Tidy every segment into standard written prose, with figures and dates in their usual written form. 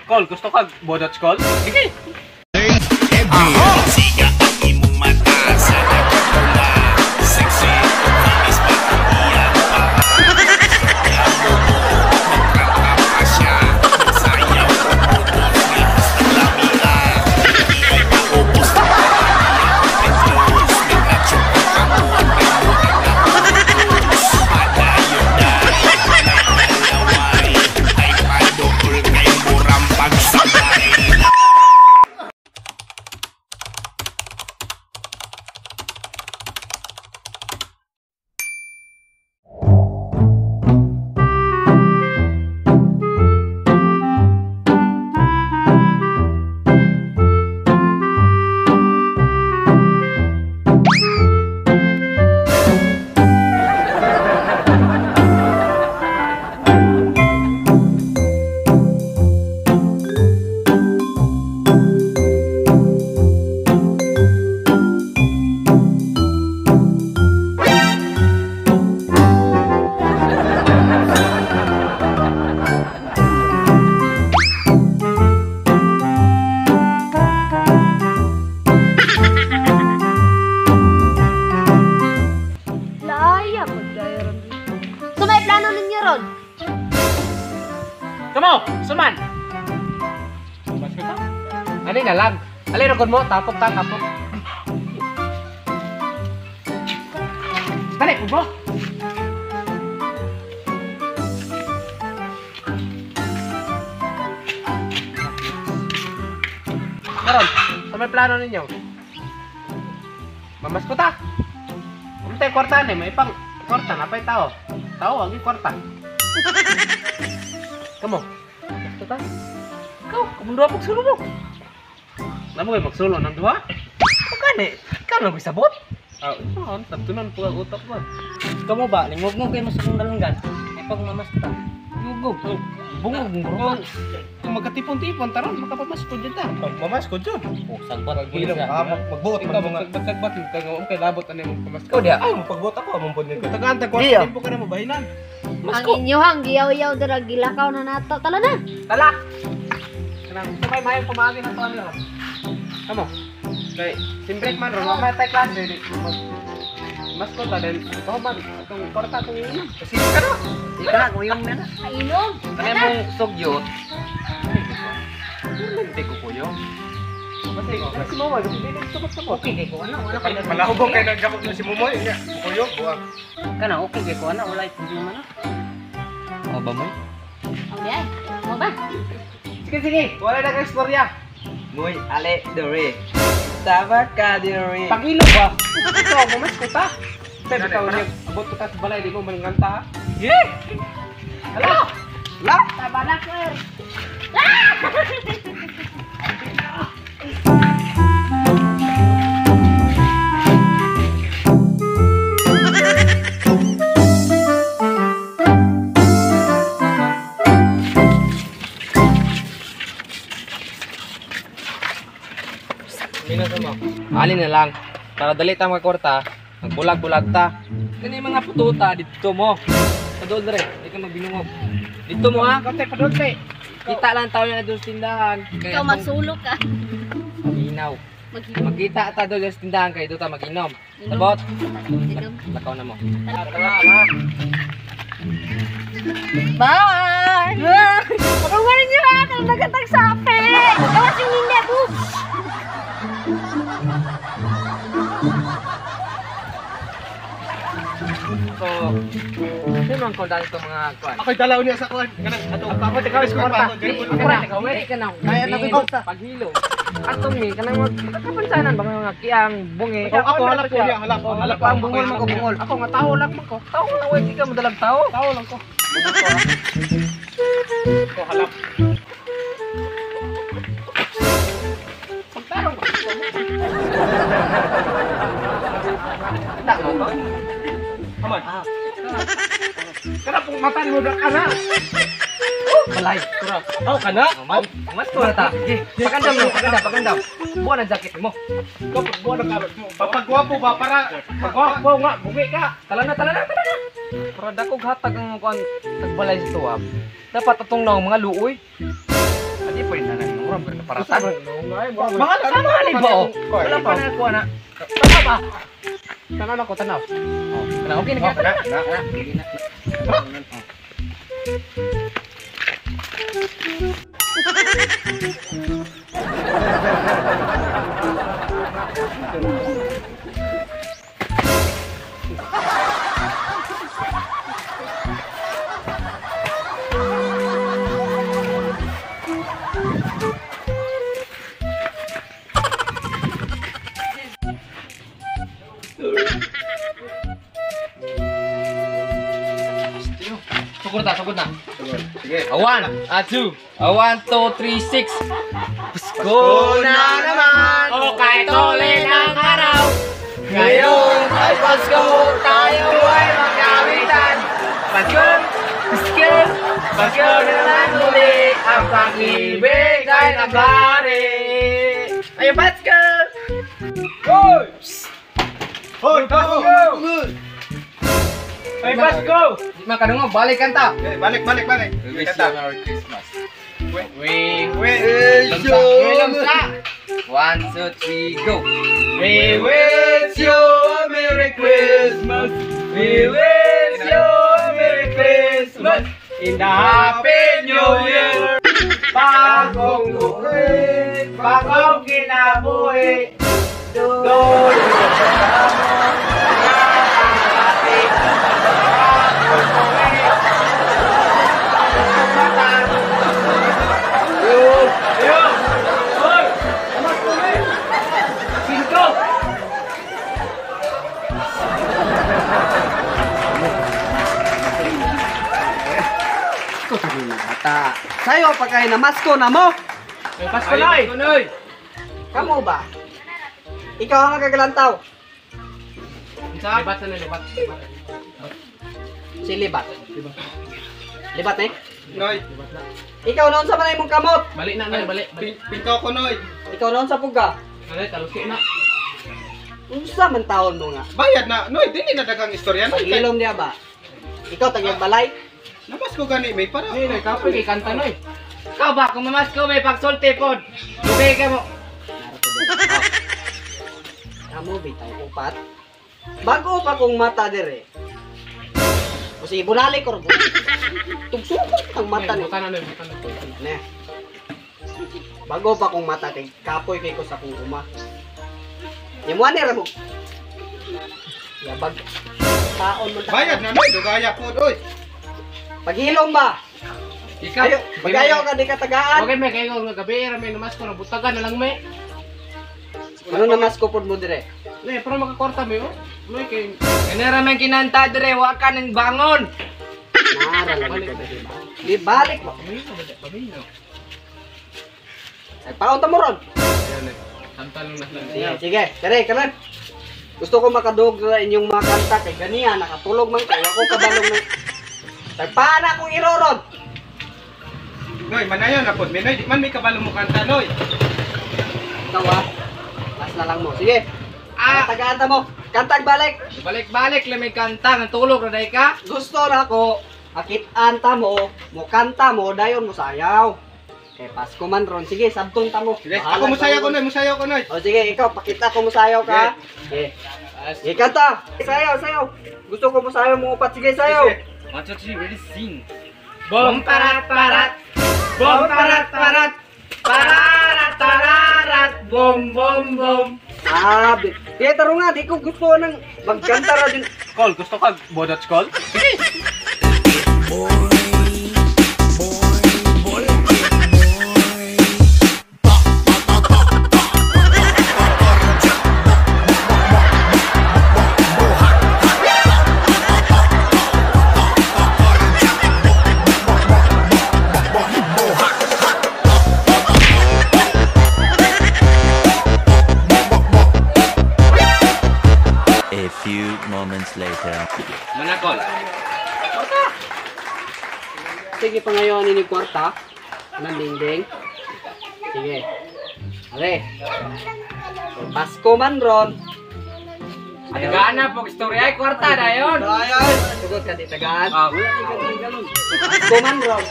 Call, gusto ka bodot call? Sige. Siga ang imong mata sa nagpapula. Sexy, mamis pa ang iyang paa. Magkakapa siya, magsayaw, maubos, lihas ng lamia. Hindi ay maubos na petros. Nag-atsyong ang kamuan ng murang naputos. Padayon na, may nalaway. Ay padokol kay murang pagsabay. Laya, magdaya ron dito. So may plano ninyo ron? Kamo, suman. Mas ka? Ani na lang. Alin ragod mo, tapok ta, tapok. Dali, ubo. Karon, sa may plano ninyo? Mamas ko ta. Umtay kwarta ni, may pang kwarta na pa'y tao. Tao, ang kwarta. Kamu, gusto ta? Ikaw, kumundua pagsulo mo. Alam mo kayo pagsulo ng duha? Pagkani, ikaw lang isabot. Oo, tabtunan po ang utak mo. Kamu ba? Lingog mo kayo masakong dalanggan. Ay pag mamasta. Yugog, bungog mo. Kung magkatipon-tipon, taron, makapamaskod dyan ta. Magmamaskod dyan. Oh, sagbat. Bilang, magbuot, ikaw magtagbat, kay labot na yung magpamaskod. Ikaw diya? Ay, magpagbuot ako, mampun nito. Tagaan-tag ko, tempo ka na mabahinan. Ang inyuhang giyaw-yaw dira gilakaw na nato. Tala na. Tala! Kanang, sabay mayang pumagi na ito ano. Kamu, kay, simbrek man ron, mamaya tayo klase, mas ko ta, dahil ito man, itong korta itong inom. Kasi ka na! Ika, kuyong na na. Kainom. Kaya mong sugyot. Hindi ko po yun. Kasi Momoy, kasi hindi nang sumat sa mo. Okay kay ko ana, wala kay Malahubog kayo nagkapot na si Momoy. Bukuyo, buwag. kana okay kay ko ana, wala problema na. O ba mo? Ang diay. Mo ba? Sige, sige, wala na kang istorya. Moy, ale dore. Tabat ka dore. Pag-ilo ba? Ito, bumas ko ta. Pero ikaw niya, abot ko ta sa balay, di mo maninganta ha? Yeah! Hala! Hala! Tabala sir. Minus mo. Alin na lang. Para dali ta magkorta, magbulag-bulag ta. Kani mga pututa dito mo. Padol dre, di ka magbinungog. Dito mo ha. Kante, padonte. Kita lang tayo na doon sa tindahan. Ikaw magsulok ka. Mag-inaw. Maghinom. Magkita ta doon sa tindahan kayo doon ta mag-inom. Sabot. Inom. Lakaw na mo. Bye! Pagkawalan niyo ha! Kung nagatagsapi! Gawas yung hindi, book! So, sino ang kondal ito mga kuwan? Ako'y dalaw niya sa kuwan. Kanang, ako, tikawis ko pa. Wait ka na. Kaya na ko ta. Paghilo. Atong mi kanang magkapansanan ba mga kiang bungi. Ako, halap ko niya, halap ko. Halap ang bungol mo ko bungol. Ako nga, tao lang mo ko. Tao na wait ka madalag tao. Tao lang ko. Ako, halap. Pagtarong ko. Tak mo ba? Aman. Kana pong matan mo dak ana. Balay. Kurang. Oh, kana? Mas ko ta. Pagandam mo, pagandam. Buwan ang jacket mo. Kapag buwan na karot mo. Papagwapo ba para pagwapo nga, bungi ka. Tala na. Para dakog hatag ang kuan tagbalay sa tuwab. Dapat atong naong mga luoy. Di pwede na lang mura pero paratan. Mahal Sama ni ba? Wala pa na kuha na. Tama ba? Tanaw ko, tanaw. Oh, kana okay na Oh, kita. kana. Dili na. Sugod na, sugod na. Sige. A 1, a 2, a 1, 2, 3, 6. Pasko na naman, o kahit ulit ang araw. Ngayon ay Pasko, tayo ay magkawitan. Pasko, Pasko, Pasko na naman muli, ang pag-ibig ay nagbari. Ayun, Pasko! Hoy! Hoy, Pasko! Hoy, Pasko! Di makadungog, balik kanta. Balik. Wish you Merry Christmas. We Wish Lamsa. Lamsa. 1, 2, 3, go. We wish you a Merry Christmas. We wish you a Merry Christmas. In the Happy New Year. Bagong buhay, bagong kinabuhi. Doon Bata. Sayo pa kayo na masko na mo. Pasko na eh. Kamu ba? Ikaw ang magagalantaw. Libat na libat. Si Libat. Libat eh? Noy, Ikaw noon sa manay mong kamot. balik na, balik. Pinto ko, Noy. Ikaw noon sa puga. Ano, talusin na. Unsa man taon mo nga? Bayad na. Noy, dili na dagang istorya, Noy. Ilom niya ba? Ikaw tagyang balay. Namas ko gani, may para. Noy, kapoy kay kanta, Noy. Ikaw ba, kung mamasko may pagsulti pod. Lugay ka mo. Kamu bitaw upat. Bago pa kong mata dire. O sige, bunali ko rin. Tugsukot ang mata ni. Butan na, Noy, butan na. Ne. Bago pa kong mata kay kapoy kay ko sa kong uma. Yamuan ni Ramog. Yabag. Taon mo. Bayad na, Noy. Dugaya po, Noy. Paghilom ba? Ikaw. Ayo, magayo ka di katagaan. Okay, may kayo nga gabi, may namas ko na butagan na lang, may. Ano na mas kupod mo dire? Noy, pero makakwarta, may, oh. Noy, kay... Kanera man kinanta dire, wa ka nang bangon. Nara lang ito, di ba? Di balik mo. Pamilya. Ay, paunta mo ron. Ayan, Noy. Kanta lang na lang. Sige, sige. Kare, kanan. Gusto ko makadug sa inyong mga kanta kay ganiya, nakatulog man kayo. Ako kabalong na. Tagpaan akong iroron. Noy, manayon na po. Noy, di man may kabalo mo kanta, Noy. Ikaw ah. Last na lang mo. Sige. Tagaan mo. Kantag balik. Balik-balik lang may kanta, natulog na day ka. Gusto na ko. Akit anta mo kanta mo, dayon mo sayaw. Kay Pasko man ron. Sige, sabtong ta mo. Sige, Bahala ako musayaw ko, ka. Noy. Musayaw ko, Noy. O sige, ikaw, pakita ko mo sayaw ka. Sige. Sige, kanta. Sayaw, sayaw. Gusto ko mo sayaw mo upat. Sige, sayaw. Sige. 1, 2, 3, ready, sing. Bom parat parat. Bom parat parat. Pararat pararat. Bom bom bom. Kaya taro nga, di ko gusto ng magkanta ra din. Call, gusto ka bodot call? A few moments later. Manakol. Sige pa ngayon ini kwarta. Anong dingding? Sige. Ale. Pasko man ron. Tagaan na po, istorya ay kwarta na yun. Ay, sugod ka di tagaan. Ah. Pasko man ron.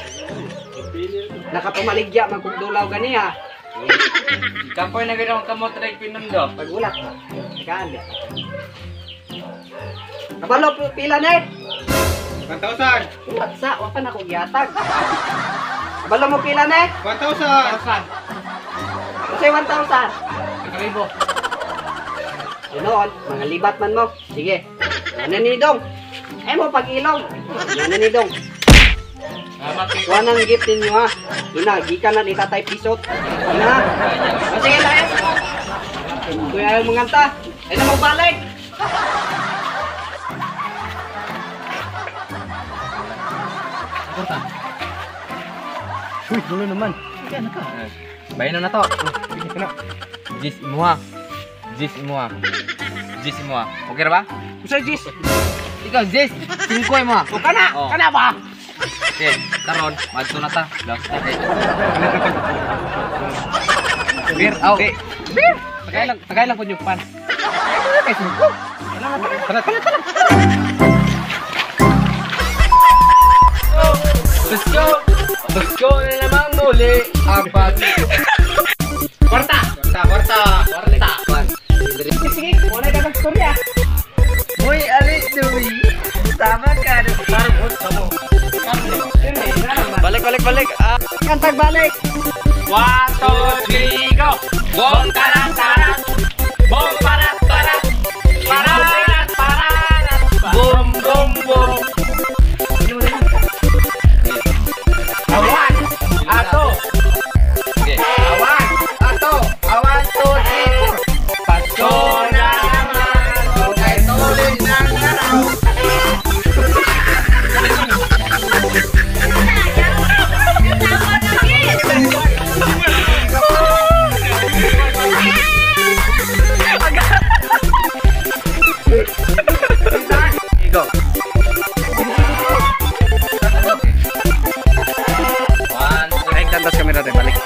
Nakapamaligya magkugdulaw ganiya. Kapoy na gano'n kamot rin pinundo. Pagulat ka. Kaan di. Kabalo pila na 1,000. Ulat sa, wa pa na ko giyatag. Kabalo mo pila na 1,000. Kasi 1,000. Kalibo. Ganoon, mga libat man mo. Sige. Ano ni Dong? Ay mo pag-ilong. Ano ni Dong? Wanang gift ninyo ha. Ina, gikan na ni Tatay Pisot. Ina. O sige tayo. Kung ayaw manganta, ay na magbalik. Uy, dulo naman. Bayan na to. Jis imuha. Jis imuha. Jis imuha. Okay na ba? Usa Jis. Ikaw, Jis. 5 imuha. O kana, Oh. kana ba? Okay, karon, madto na ta. Last na kay. Bir, aw. Bir. Tagay lang po yung pan. Let's go! Let's go na naman muli ang pag... Kwarta. Sige, muna ka ng storya. Uy, alit Dewey! Tama ka! Balik! Kantag balik. 1, 2, 3, go! Bong tarat tarat! Bong parat parat! Parat parat! Bom bom bom! Awan! Ato! Awan! 1, 2, 3, 4! Pasko na naman! Kay tuloy ng araw! Go! One, Naik dan tas kamera teh balik.